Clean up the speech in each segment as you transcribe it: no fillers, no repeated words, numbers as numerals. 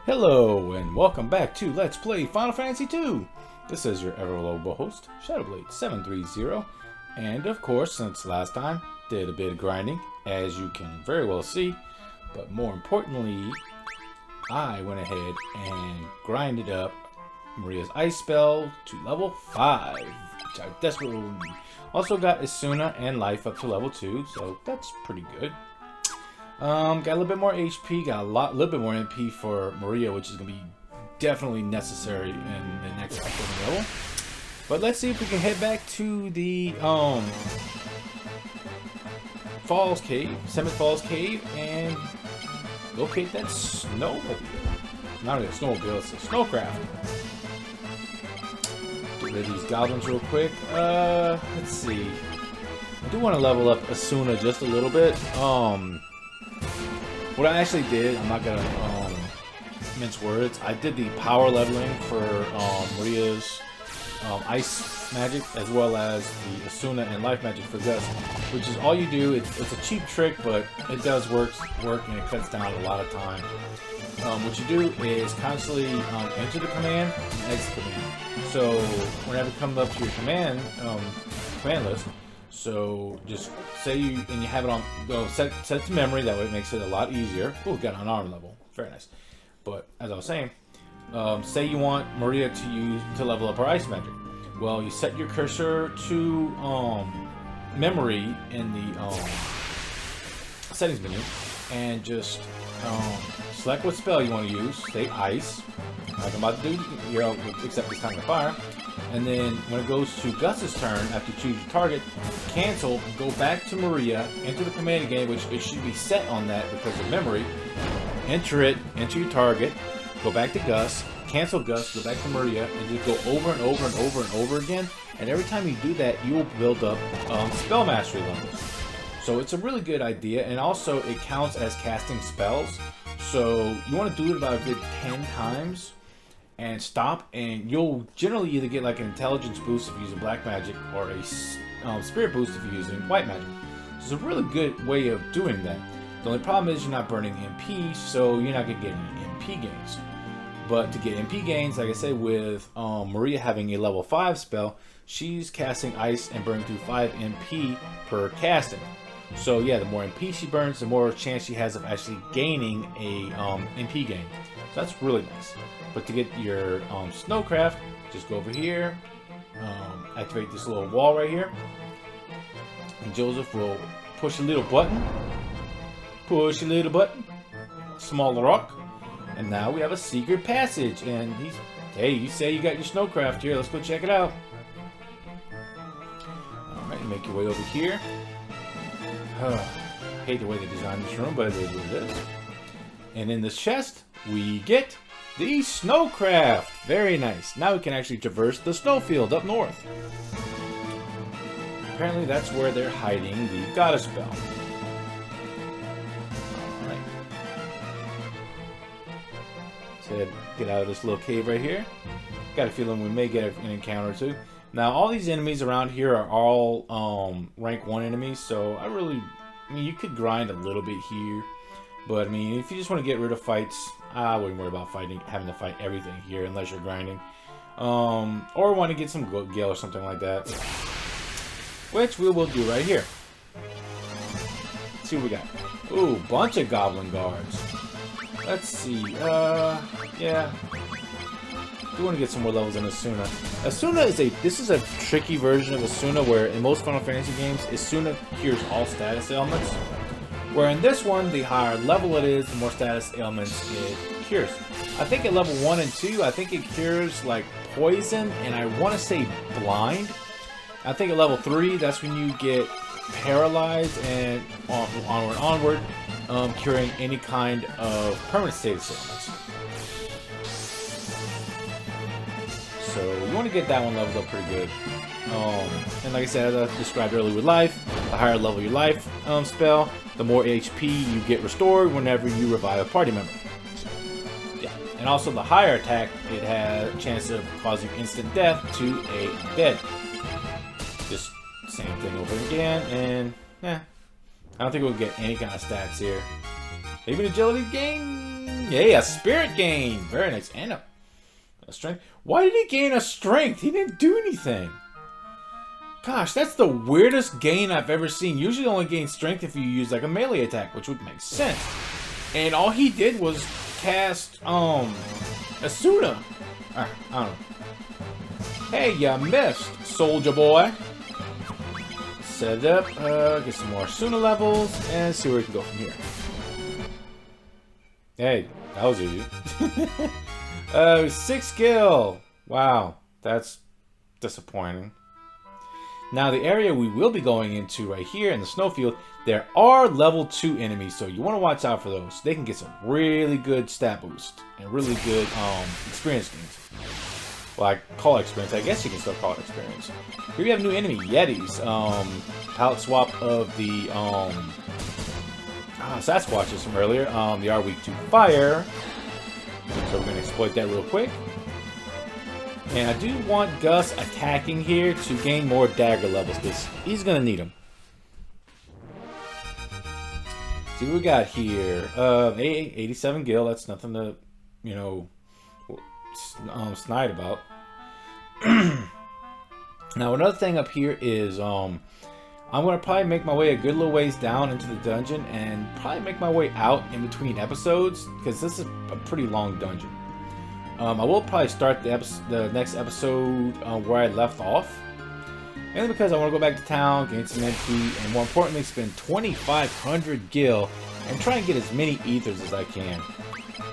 Hello and welcome back to Let's Play Final Fantasy II. This is your ever-lovable host, Shadowblade730, and of course, since last time, did a bit of grinding, as you can very well see, but more importantly, I went ahead and grinded up Maria's Ice Spell to level 5, which I desperately need. Also got Isuna and Life up to level 2, so that's pretty good. Got a little bit more HP, got a little bit more MP for Maria, which is going to be definitely necessary in the next upcoming level. But let's see if we can head back to the Falls Cave, Semmit Falls Cave, and locate that snowmobile. Not really a snowmobile, it's a snowcraft. Get rid of these goblins real quick. Let's see. I do want to level up Isuna just a little bit. What I actually did, I'm not gonna mince words. I did the power leveling for Maria's ice magic, as well as the Isuna and life magic for Gus, which is all you do. It's a cheap trick, but it does work, and it cuts down a lot of time. What you do is constantly enter the command and exit the command. So whenever it comes up to your command list. So just say you have it on, set it to memory. That way it makes it a lot easier. Oh, got an arm level, very nice. But as I was saying, say you want Maria to level up her ice magic. Well, you set your cursor to memory in the settings menu, and just select what spell you want to use. Say ice, like I'm about to do, except this time with fire. And then when it goes to Gus's turn, after you choose your target, cancel, go back to Maria, enter the command again, which it should be set on that because of memory. Enter it, enter your target, go back to Gus, cancel Gus, go back to Maria, and just go over and over and over and over again. And every time you do that, you will build up spell mastery levels. So it's a really good idea, and also it counts as casting spells. So you want to do it about a good 10 times. And stop, and you'll generally either get like an intelligence boost if you're using black magic, or a spirit boost if you're using white magic. So it's a really good way of doing that. The only problem is you're not burning MP, so you're not going to get any MP gains. But to get MP gains, like I said, with Maria having a level 5 spell, she's casting ice and burning through 5 MP per casting. So yeah, the more MP she burns, the more chance she has of actually gaining a MP gain. So that's really nice. But to get your snowcraft, just go over here, activate this little wall right here, and Joseph will push a little button, small rock, and now we have a secret passage. And hey, you say you got your snowcraft here, let's go check it out. Alright, make your way over here. Hate the way they designed this room, but it is what it is. And in this chest, we get the snowcraft. Very nice. Now we can actually traverse the snowfield up north. Apparently that's where they're hiding the goddess spell. Alright. So get out of this little cave right here. Got a feeling we may get an encounter or two. Now all these enemies around here are all rank 1 enemies, so I mean you could grind a little bit here. But, I mean, if you just want to get rid of fights, I wouldn't worry about having to fight everything here unless you're grinding. Or want to get some gil or something like that. Which we will do right here. Let's see what we got. Ooh, bunch of goblin guards. Let's see. Yeah. We want to get some more levels in Isuna. Isuna this is a tricky version of Isuna where in most Final Fantasy games, Isuna cures all status ailments. Where in this one, the higher level it is, the more status ailments it cures. I think at level 1 and 2, I think it cures like poison, and I want to say blind. I think at level 3, that's when you get paralyzed, and onward, curing any kind of permanent status ailments. So you want to get that one leveled up pretty good. And like I said, as I described earlier with life, the higher level your life spell, the more HP you get restored whenever you revive a party member. So, yeah. And also the higher attack, it has a chance of causing instant death to a undead. Just same thing over again, and I don't think we'll get any kind of stats here. Maybe an agility gain? Yeah, a spirit gain. Very nice. And a strength. Why did he gain a strength? He didn't do anything. Gosh, that's the weirdest gain I've ever seen. Usually only gain strength if you use like a melee attack, which would make sense. And all he did was cast, Asuna. I don't know. Hey, you missed, soldier boy. Set it up, get some more Asuna levels, and see where we can go from here. Hey, that was easy. 6 skill. Wow, that's disappointing. Now, the area we will be going into right here in the snowfield, there are level 2 enemies, so you want to watch out for those. They can get some really good stat boost and really good experience gains. Well, I call it experience. I guess you can still call it experience. Here we have a new enemy, Yetis. Palette swap of the Sasquatches from earlier. They are weak to fire, so we're going to exploit that real quick. And I do want Gus attacking here to gain more dagger levels, because he's going to need them. See what we got here. 87 gil, that's nothing to, you know, snide about. Now, another thing up here is, I'm going to probably make my way a good little ways down into the dungeon, and probably make my way out in between episodes, because this is a pretty long dungeon. I will probably start the next episode where I left off. Mainly because I want to go back to town, gain some MP, and more importantly, spend 2,500 gil and try and get as many ethers as I can.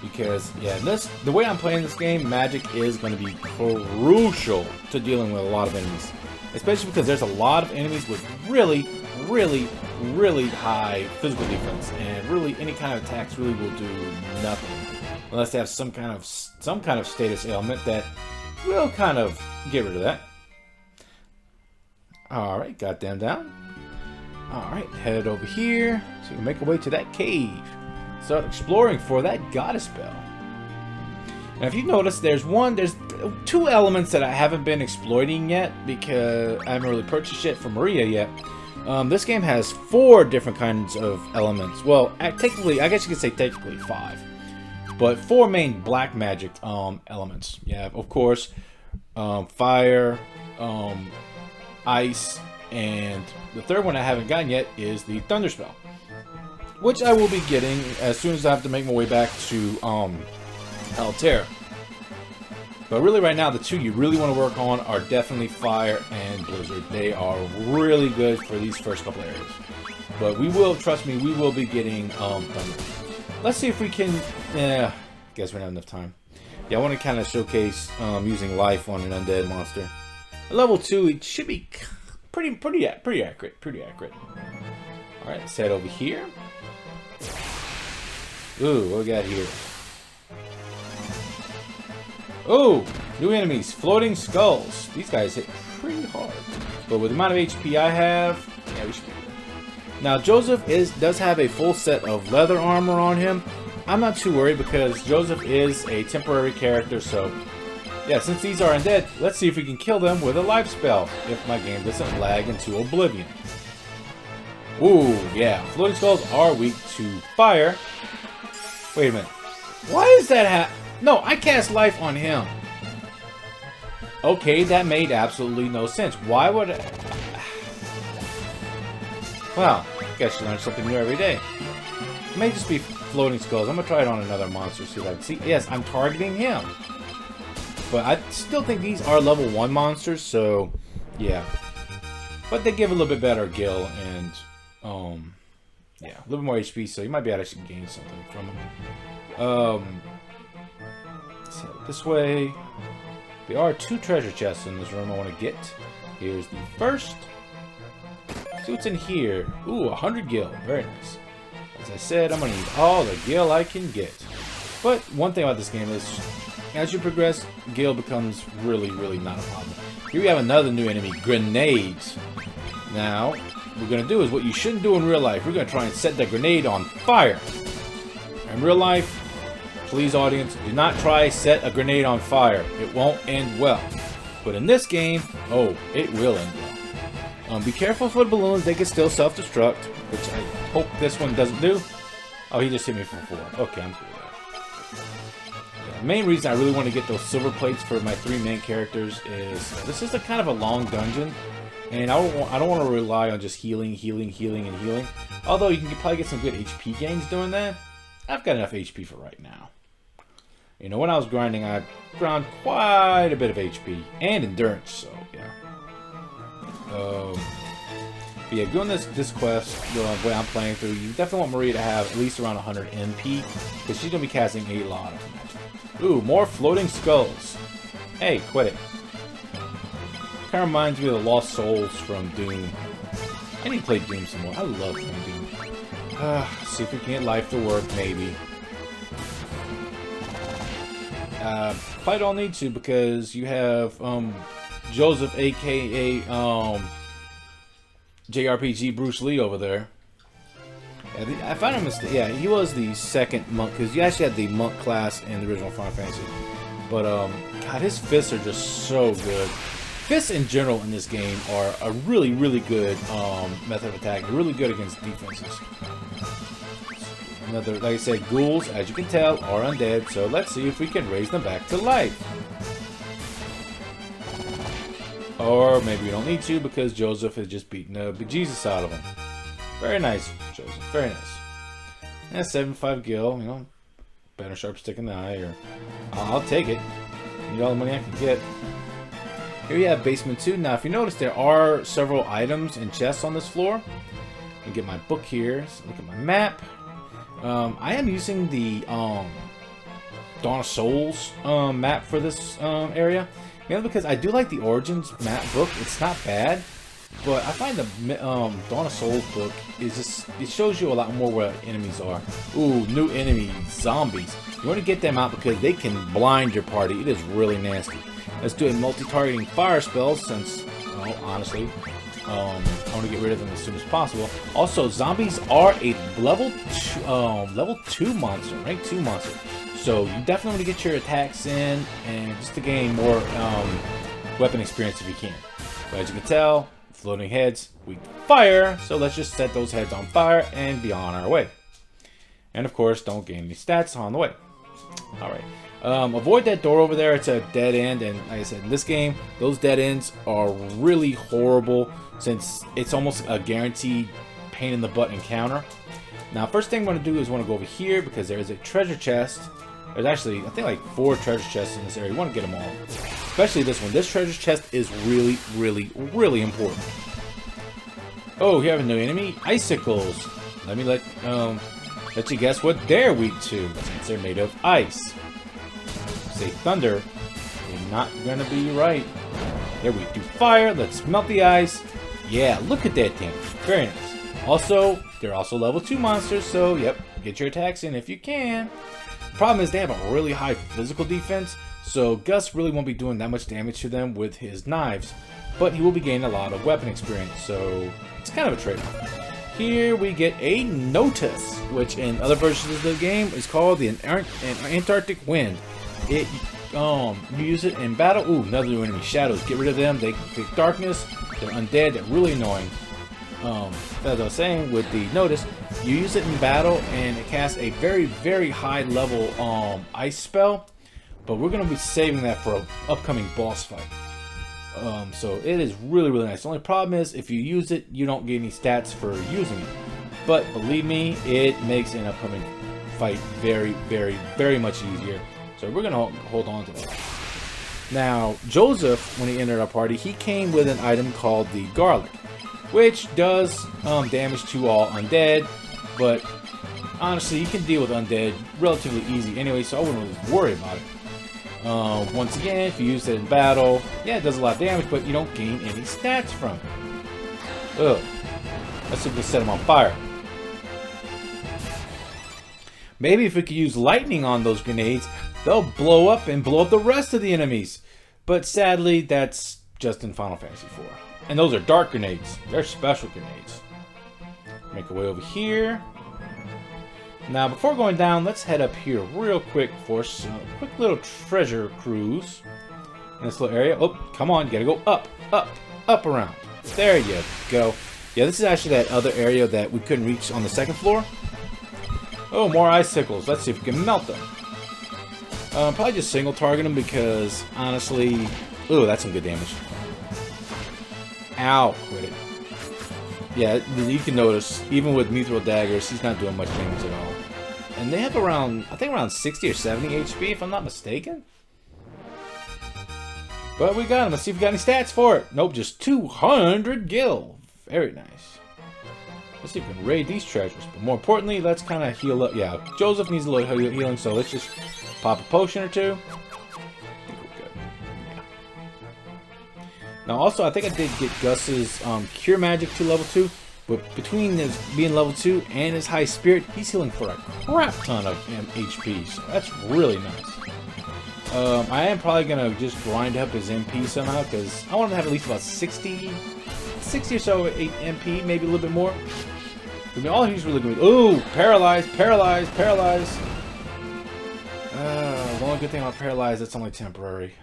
Because, yeah, the way I'm playing this game, magic is going to be crucial to dealing with a lot of enemies. Especially because there's a lot of enemies with really, really, really high physical defense. And really, any kind of attacks really will do nothing. Unless they have some kind of status ailment that will kind of get rid of that. Alright, got them down. Alright, head over here so we can make our way to that cave. Start exploring for that goddess bell. Now if you notice, there's 2 elements that I haven't been exploiting yet because I haven't really purchased it for Maria yet. This game has 4 different kinds of elements. Well, technically, I guess you could say technically 5. But 4 main black magic elements. Yeah, of course, fire, ice, and the third one I haven't gotten yet is the thunder spell, which I will be getting as soon as I have to make my way back to Altair. But really right now, the 2 you really want to work on are definitely fire and blizzard. They are really good for these first couple areas. But we will, trust me, we will be getting thunder. Let's see if we can... guess we don't have enough time. Yeah, I want to kind of showcase using life on an undead monster. At level 2, it should be pretty accurate. All right, let's head over here. Ooh, what we got here? Ooh, new enemies, floating skulls. These guys hit pretty hard, but with the amount of HP I have, yeah, we should be good. Now, Joseph does have a full set of leather armor on him. I'm not too worried because Joseph is a temporary character, so yeah, since these are undead, let's see if we can kill them with a life spell, if my game doesn't lag into oblivion. Ooh, yeah, floating skulls are weak to fire. Wait a minute. Why is that No, I cast life on him. Okay, that made absolutely no sense. Why would I... Well, I guess you learn something new every day. It may just be floating skulls. I'm going to try it on another monster, see if I can see. Yes, I'm targeting him. But I still think these are level 1 monsters, so yeah. But they give a little bit better gil and, yeah, a little bit more HP, so you might be able to actually gain something from them. Let's head this way. There are 2 treasure chests in this room I want to get. Here's the first. See what's in here. Ooh, 100 gil. Very nice. As I said, I'm going to need all the gil I can get. But one thing about this game is, as you progress, gil becomes really, really not a problem. Here we have another new enemy, grenades. Now, what we're going to do is what you shouldn't do in real life. We're going to try and set the grenade on fire. In real life, please audience, do not try set a grenade on fire. It won't end well. But in this game, oh, it will end well. Be careful for the balloons. They can still self-destruct, which I hope this one doesn't do. Oh, he just hit me from 4. Okay, I'm cool with that. The main reason I really want to get those silver plates for my 3 main characters is this is a kind of a long dungeon, and I don't want to rely on just healing. Although you can probably get some good HP gains doing that. I've got enough HP for right now. You know, when I was grinding, I ground quite a bit of HP and endurance, so yeah. But yeah, doing this quest, the way I'm playing through, you definitely want Maria to have at least around 100 MP, because she's going to be casting a lot of magic. Ooh, more floating skulls. Hey, quit it. Kind of reminds me of the Lost Souls from Doom. I need to play Doom some more. I love playing Doom. See if we can get life to work, maybe. Probably don't need to, because you have Joseph, aka JRPG Bruce Lee over there. Yeah, I found him yeah, he was the second monk, because you actually had the monk class in the original Final Fantasy. But God, his fists are just so good. Fists in general in this game are a really, really good method of attack. They're really good against defenses. Another, like I said, ghouls, as you can tell, are undead, so let's see if we can raise them back to life. Or maybe we don't need to, because Joseph has just beaten the bejesus out of him. Very nice, Joseph. Very nice. Yeah, 75 gil, you know, better sharp stick in the eye, or I'll take it. Need all the money I can get. Here you have basement 2. Now, if you notice, there are several items and chests on this floor. Let me get my book here. So look at my map. I am using the Dawn of Souls map for this area. Mainly because I do like the Origins map book. It's not bad. But I find the Dawn of Souls book is just, it shows you a lot more where enemies are. Ooh, new enemies, zombies. You want to get them out because they can blind your party. It is really nasty. Let's do a multi-targeting fire spell since, well, honestly, I want to get rid of them as soon as possible. Also, zombies are a level 2 monster, rank 2 monster. So you definitely want to get your attacks in and just to gain more weapon experience if you can. But as you can tell, floating heads, weak to fire. So let's just set those heads on fire and be on our way. And of course, don't gain any stats on the way. Alright. Avoid that door over there. It's a dead end, and like I said, in this game, those dead ends are really horrible since it's almost a guaranteed pain in the butt encounter. Now, first thing I want to do is want to go over here because there is a treasure chest. There's actually, I think, like 4 treasure chests in this area. You want to get them all, especially this one. This treasure chest is really, really, really important. Oh, here we have a new enemy, icicles. Let me let you guess what they're weak to, since they're made of ice. Say thunder, you're not gonna be right. There we do fire. Let's melt the ice. Yeah, look at that damage. Very nice. Also, they're also level 2 monsters, so yep, get your attacks in if you can. The problem is they have a really high physical defense, so Gus really won't be doing that much damage to them with his knives, but he will be gaining a lot of weapon experience, so it's kind of a trade-off. Here we get a Notice, which in other versions of the game is called the Antarctic Wind. You use it in battle. Ooh, another new enemy, shadows. Get rid of them. They create darkness. They're undead. They're really annoying. As I was saying, with the Notice, you use it in battle, and it casts a very, very high level ice spell. But we're going to be saving that for an upcoming boss fight. So it is really, really nice. The only problem is if you use it, you don't get any stats for using it. But believe me, it makes an upcoming fight very, very, very much easier. So we're going to hold on to that. Now, Joseph, when he entered our party, he came with an item called the Garlic, which does damage to all undead, but honestly, you can deal with undead relatively easy anyway, so I wouldn't really worry about it. Once again, if you use it in battle, yeah, it does a lot of damage, but you don't gain any stats from it. Ugh. Let's see if we can set him on fire. Maybe if we could use lightning on those grenades, they'll blow up and blow up the rest of the enemies. But sadly, that's just in Final Fantasy IV. And those are dark grenades. They're special grenades. Make our way over here. Now, before going down, let's head up here real quick for some quick little treasure cruise. In this little area. Oh, come on. You gotta go up, up, up around. There you go. Yeah, this is actually that other area that we couldn't reach on the second floor. Oh, more icicles. Let's see if we can melt them. Probably just single target him because, honestly... Ooh, that's some good damage. Ow, quit it. Yeah, you can notice, even with Mithril Daggers, he's not doing much damage at all. And they have around, I think around 60 or 70 HP, if I'm not mistaken. But we got him. Let's see if we got any stats for it. Nope, just 200 gil. Very nice. Let's see if we can raid these treasures. But more importantly, let's kind of heal up. Yeah, Joseph needs a little healing, so let's just pop a potion or two. Now, also, I think I did get Gus's Cure Magic to level 2, but between his being level 2 and his high spirit, he's healing for a crap ton of HP, so that's really nice. I am probably going to just grind up his MP somehow, because I want him to have at least about 60 or so MP, maybe a little bit more. I mean, all he's really going to be... Ooh, paralyzed, paralyzed, paralyzed. The only good thing about paralyzed, it's only temporary.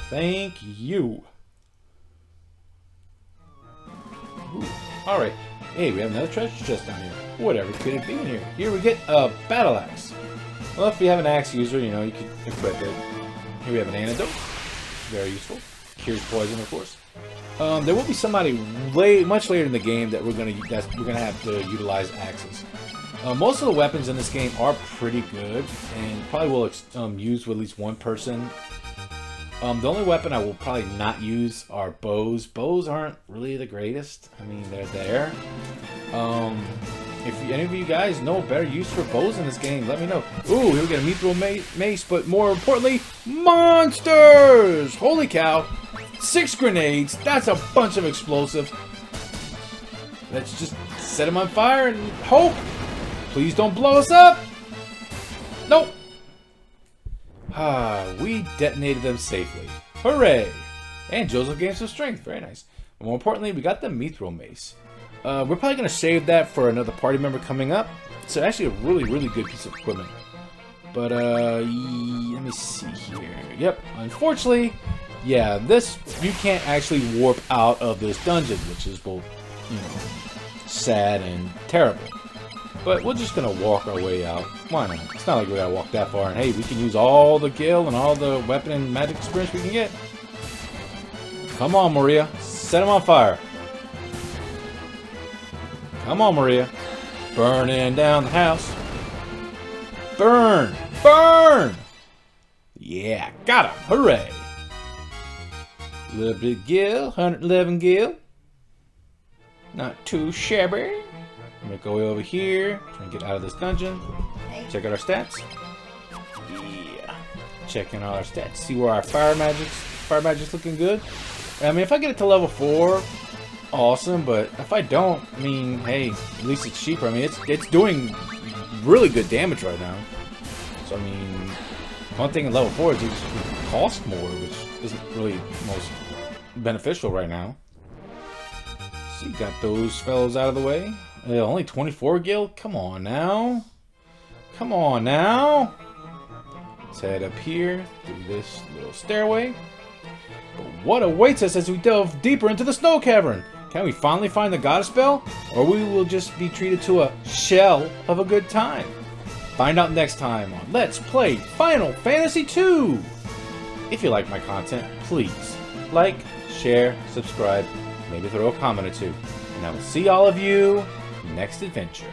Thank you. Alright. Hey, we have another treasure chest down here. Whatever could it be in here? Here we get a battle axe. Well, if you have an axe user, you know, you can equip it. Here we have an antidote. Very useful. Cures poison, of course. There will be somebody much later in the game that we're gonna have to utilize axes. Most of the weapons in this game are pretty good, and probably will use with at least one person. The only weapon I will probably not use are bows. Bows aren't really the greatest. I mean, they're there. If any of you guys know a better use for bows in this game, let me know. Ooh, here we get a mithril mace, but more importantly, monsters! Holy cow! 6 grenades. That's a bunch of explosives. Let's just set them on fire and hope. Please don't blow us up. Nope. We detonated them safely. Hooray! And Joseph gained some strength. Very nice. But more importantly, we got the mithril mace. We're probably going to save that for another party member coming up. It's actually a really good piece of equipment. But, let me see here. Yep, unfortunately, yeah, this, you can't actually warp out of this dungeon, which is both, you know, sad and terrible. But we're just going to walk our way out. Why not? It's not like we got to walk that far. And hey, we can use all the gil and all the weapon and magic experience we can get. Come on, Maria. Set him on fire. Come on, Maria. Burning down the house. Burn! Burn! Yeah, got him. Hooray. A little bit of gil. 111 gil. Not too shabby. I'm gonna go over here, try and get out of this dungeon. Check out our stats. Yeah. Checking all our stats. See where our fire magic's looking good. I mean, if I get it to level 4, awesome, but if I don't, I mean, hey, at least it's cheaper. I mean, it's doing really good damage right now. So I mean, one thing in level 4 is it just costs more, which isn't really most beneficial right now. So you got those fellows out of the way. Only 24 gil? Come on now. Come on now. Let's head up here through this little stairway. But what awaits us as we delve deeper into the Snow Cavern? Can we finally find the goddess bell? Or we will just be treated to a shell of a good time? Find out next time on Let's Play Final Fantasy II. If you like my content, please like, share, subscribe, maybe throw a comment or two. And I will see all of you next adventure.